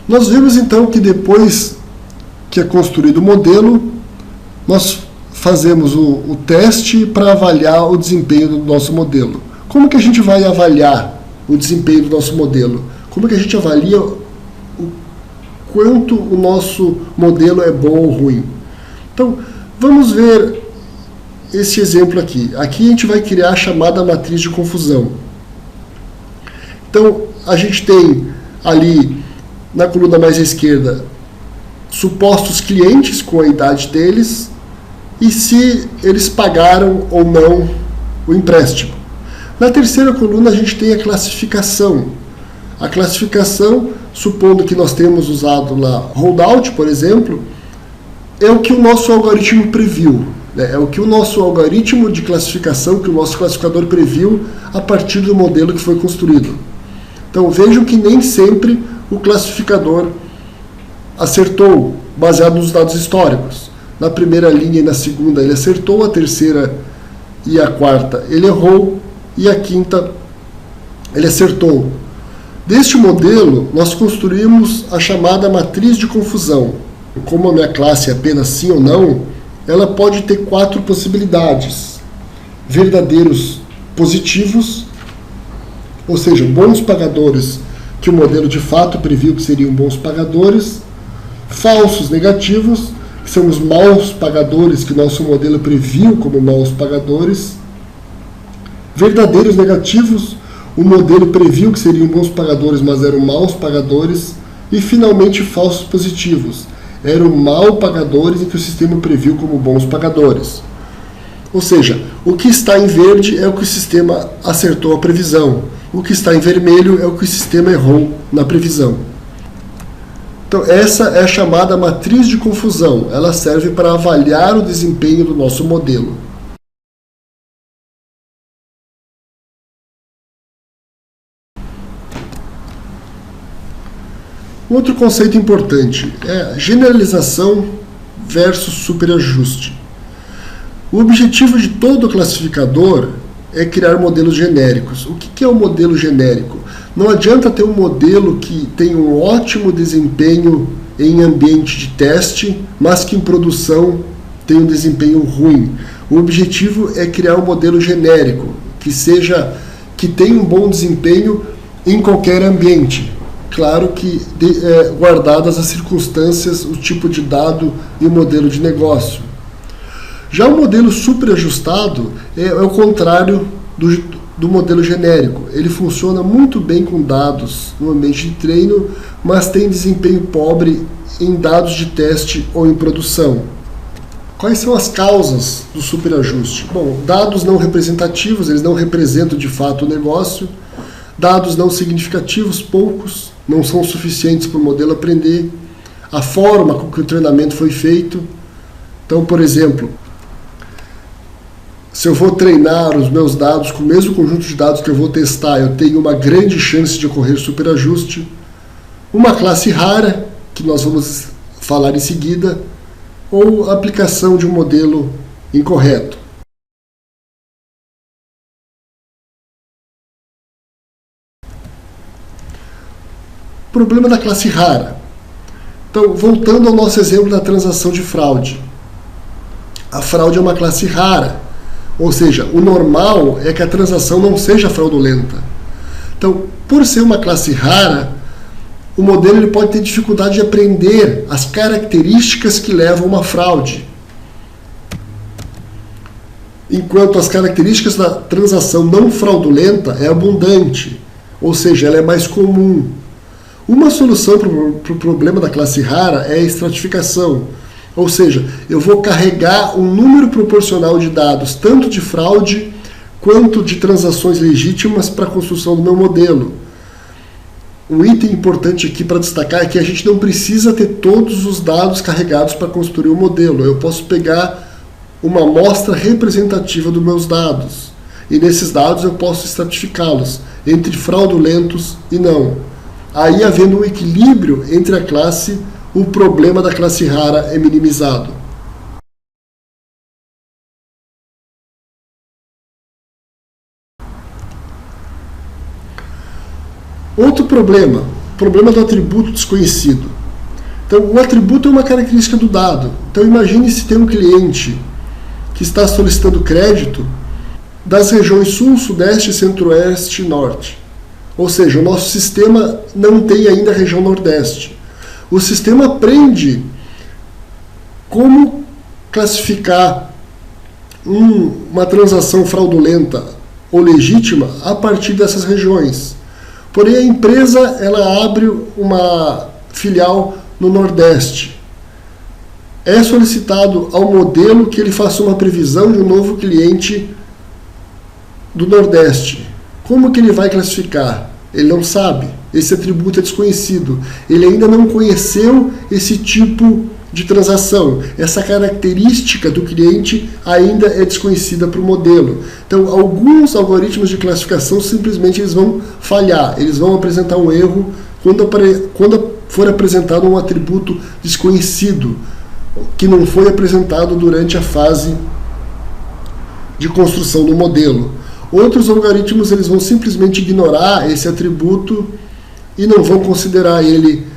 Nós vemos então que depois que é construído o modelo, nós fazemos o teste para avaliar o desempenho do nosso modelo. Como que a gente vai avaliar o desempenho do nosso modelo? Como que a gente avalia o quanto o nosso modelo é bom ou ruim? Então, vamos ver esse exemplo aqui. Aqui a gente vai criar a chamada matriz de confusão. Então, a gente tem ali na coluna mais à esquerda supostos clientes com a idade deles e se eles pagaram ou não o empréstimo. Na terceira coluna a gente tem a classificação. A classificação, supondo que nós temos usado lá holdout, por exemplo, é o que o nosso algoritmo previu. É o que o nosso algoritmo de classificação, que o nosso classificador previu a partir do modelo que foi construído. Então vejam que nem sempre o classificador acertou, baseado nos dados históricos. Na primeira linha e na segunda ele acertou, a terceira e a quarta ele errou, e a quinta ele acertou. Deste modelo, nós construímos a chamada matriz de confusão. Como a minha classe é apenas sim ou não, ela pode ter 4 possibilidades. Verdadeiros positivos, ou seja, bons pagadores que o modelo de fato previu que seriam bons pagadores. Falsos negativos, que são os maus pagadores que o nosso modelo previu como maus pagadores. Verdadeiros negativos, o modelo previu que seriam bons pagadores, mas eram maus pagadores. E finalmente falsos positivos, eram mal pagadores em que o sistema previu como bons pagadores. Ou seja, o que está em verde é o que o sistema acertou a previsão. O que está em vermelho é o que o sistema errou na previsão. Então essa é a chamada matriz de confusão. Ela serve para avaliar o desempenho do nosso modelo. Outro conceito importante é generalização versus superajuste. O objetivo de todo classificador é criar modelos genéricos. O que é um modelo genérico? Não adianta ter um modelo que tem um ótimo desempenho em ambiente de teste, mas que em produção tem um desempenho ruim. O objetivo é criar um modelo genérico, que tenha um bom desempenho em qualquer ambiente. Claro que guardadas as circunstâncias, o tipo de dado e o modelo de negócio. Já o modelo superajustado é o contrário do modelo genérico. Ele funciona muito bem com dados no ambiente de treino, mas tem desempenho pobre em dados de teste ou em produção. Quais são as causas do superajuste? Bom, dados não representativos, eles não representam de fato o negócio. Dados não significativos, poucos, não são suficientes para o modelo aprender. A forma com que o treinamento foi feito. Então, por exemplo, se eu vou treinar os meus dados com o mesmo conjunto de dados que eu vou testar, eu tenho uma grande chance de ocorrer superajuste. Uma classe rara, que nós vamos falar em seguida, ou a aplicação de um modelo incorreto. Problema da classe rara. Então, voltando ao nosso exemplo da transação de fraude. A fraude é uma classe rara, ou seja, o normal é que a transação não seja fraudulenta. Então, por ser uma classe rara, o modelo ele pode ter dificuldade de aprender as características que levam a uma fraude. Enquanto as características da transação não fraudulenta é abundante, ou seja, ela é mais comum. Uma solução para o problema da classe rara é a estratificação, ou seja, eu vou carregar um número proporcional de dados, tanto de fraude quanto de transações legítimas para a construção do meu modelo. Um item importante aqui para destacar é que a gente não precisa ter todos os dados carregados para construir o modelo. Eu posso pegar uma amostra representativa dos meus dados, e nesses dados eu posso estratificá-los entre fraudulentos e não. Aí, havendo um equilíbrio entre a classe, o problema da classe rara é minimizado. Outro problema problema do atributo desconhecido. Então, o atributo é uma característica do dado. Então, imagine se tem um cliente que está solicitando crédito das regiões Sul, Sudeste, Centro-Oeste e Norte. Ou seja, o nosso sistema não tem ainda a região Nordeste. O sistema aprende como classificar uma transação fraudulenta ou legítima a partir dessas regiões. Porém, a empresa ela abre uma filial no Nordeste. É solicitado ao modelo que ele faça uma previsão de um novo cliente do Nordeste. Como que ele vai classificar? Ele não sabe. Esse atributo é desconhecido. Ele ainda não conheceu esse tipo de transação. Essa característica do cliente ainda é desconhecida para o modelo. Então, alguns algoritmos de classificação simplesmente eles vão falhar. Eles vão apresentar um erro quando for apresentado um atributo desconhecido, que não foi apresentado durante a fase de construção do modelo. Outros algoritmos eles vão simplesmente ignorar esse atributo e não vão considerar ele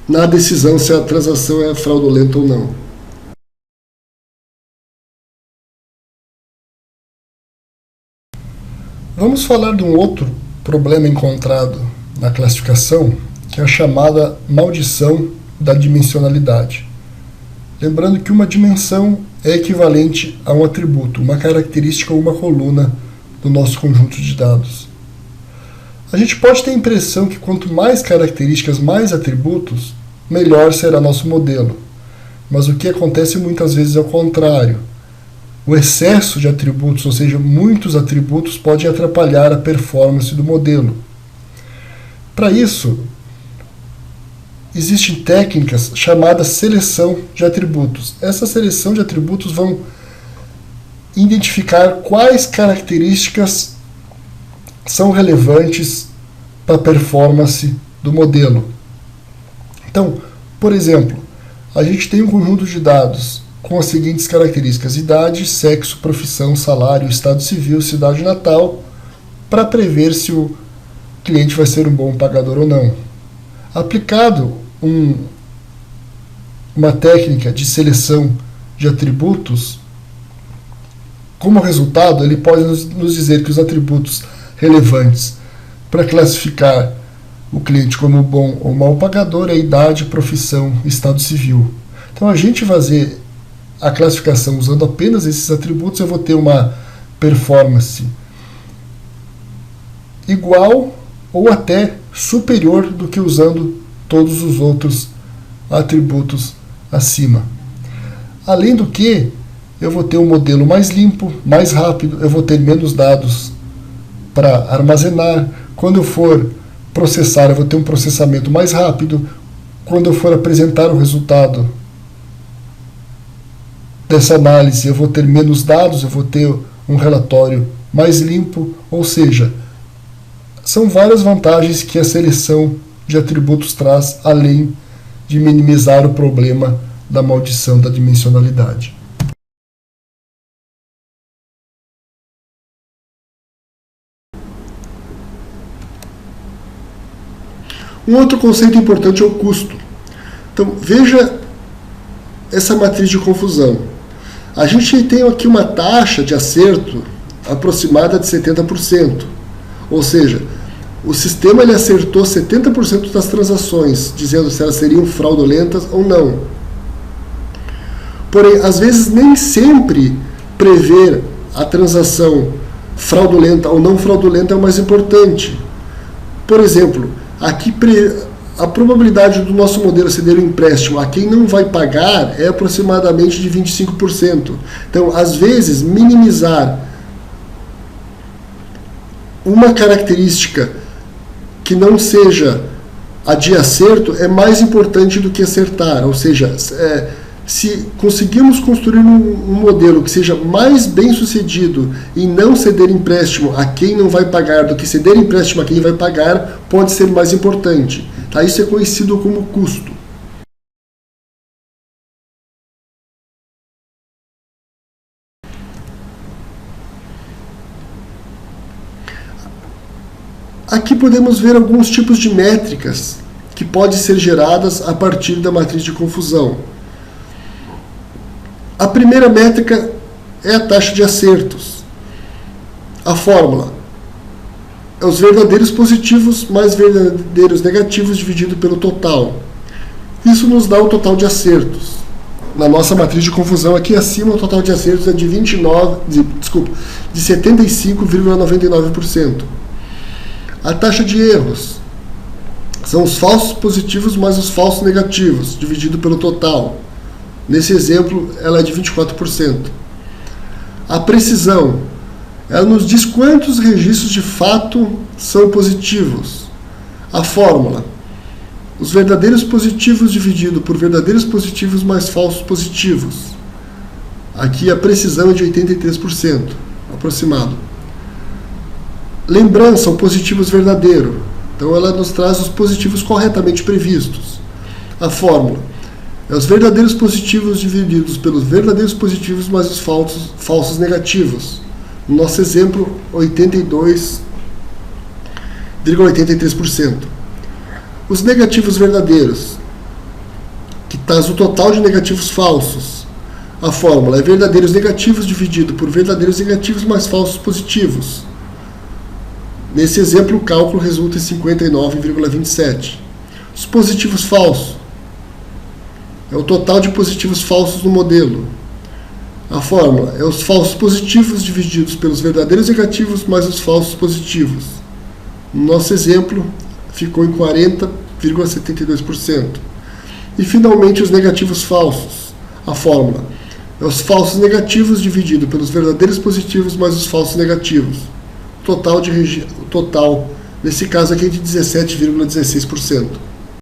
na decisão se a transação é fraudulenta ou não. Vamos falar de um outro problema encontrado na classificação, que é a chamada maldição da dimensionalidade. Lembrando que uma dimensão é equivalente a um atributo, uma característica ou uma coluna do nosso conjunto de dados. A gente pode ter a impressão que quanto mais características, mais atributos, melhor será nosso modelo. Mas o que acontece muitas vezes é o contrário. O excesso de atributos, ou seja, muitos atributos, pode atrapalhar a performance do modelo. Para isso, existem técnicas chamadas seleção de atributos. Essa seleção de atributos vão identificar quais características são relevantes para a performance do modelo. Então, por exemplo, a gente tem um conjunto de dados com as seguintes características: idade, sexo, profissão, salário, estado civil, cidade natal, para prever se o cliente vai ser um bom pagador ou não. Aplicado uma técnica de seleção de atributos, como resultado, ele pode nos dizer que os atributos relevantes para classificar o cliente como bom ou mau pagador é idade, profissão, estado civil. Então, a gente fazer a classificação usando apenas esses atributos, eu vou ter uma performance igual ou até superior do que usando todos os outros atributos acima. Além do que, eu vou ter um modelo mais limpo, mais rápido, eu vou ter menos dados para armazenar. Quando eu for processar, eu vou ter um processamento mais rápido. Quando eu for apresentar o resultado dessa análise, eu vou ter menos dados, eu vou ter um relatório mais limpo. Ou seja, são várias vantagens que a seleção de atributos traz, além de minimizar o problema da maldição da dimensionalidade. Um outro conceito importante é o custo. Então, veja essa matriz de confusão. A gente tem aqui uma taxa de acerto aproximada de 70%. Ou seja, o sistema ele acertou 70% das transações, dizendo se elas seriam fraudulentas ou não. Porém, às vezes, nem sempre prever a transação fraudulenta ou não fraudulenta é o mais importante. Por exemplo, aqui a probabilidade do nosso modelo ceder um empréstimo a quem não vai pagar é aproximadamente de 25%. Então, às vezes, minimizar uma característica que não seja a de acerto é mais importante do que acertar. Ou seja, se conseguirmos construir um modelo que seja mais bem sucedido em não ceder empréstimo a quem não vai pagar do que ceder empréstimo a quem vai pagar, pode ser mais importante. Tá? Isso é conhecido como custo. Aqui podemos ver alguns tipos de métricas que podem ser geradas a partir da matriz de confusão. A primeira métrica é a taxa de acertos. A fórmula é os verdadeiros positivos mais verdadeiros negativos dividido pelo total. Isso nos dá o total de acertos. Na nossa matriz de confusão aqui acima, o total de acertos é de 75,99%. A taxa de erros são os falsos positivos mais os falsos negativos, dividido pelo total. Nesse exemplo, ela é de 24%. A precisão, ela nos diz quantos registros de fato são positivos. A fórmula, os verdadeiros positivos dividido por verdadeiros positivos mais falsos positivos. Aqui a precisão é de 83%, aproximado. Lembrança, o positivos verdadeiro. Então ela nos traz os positivos corretamente previstos. A fórmula é os verdadeiros positivos divididos pelos verdadeiros positivos mais os falsos negativos. No nosso exemplo, 82,83%. Os negativos verdadeiros, que traz o total de negativos falsos. A fórmula é verdadeiros negativos dividido por verdadeiros negativos mais falsos positivos. Nesse exemplo, o cálculo resulta em 59,27. Os positivos falsos é o total de positivos falsos no modelo. A fórmula é os falsos positivos divididos pelos verdadeiros negativos mais os falsos positivos. No nosso exemplo, ficou em 40,72%. E, finalmente, os negativos falsos. A fórmula é os falsos negativos dividido pelos verdadeiros positivos mais os falsos negativos. O total, nesse caso aqui, é de 17,16%.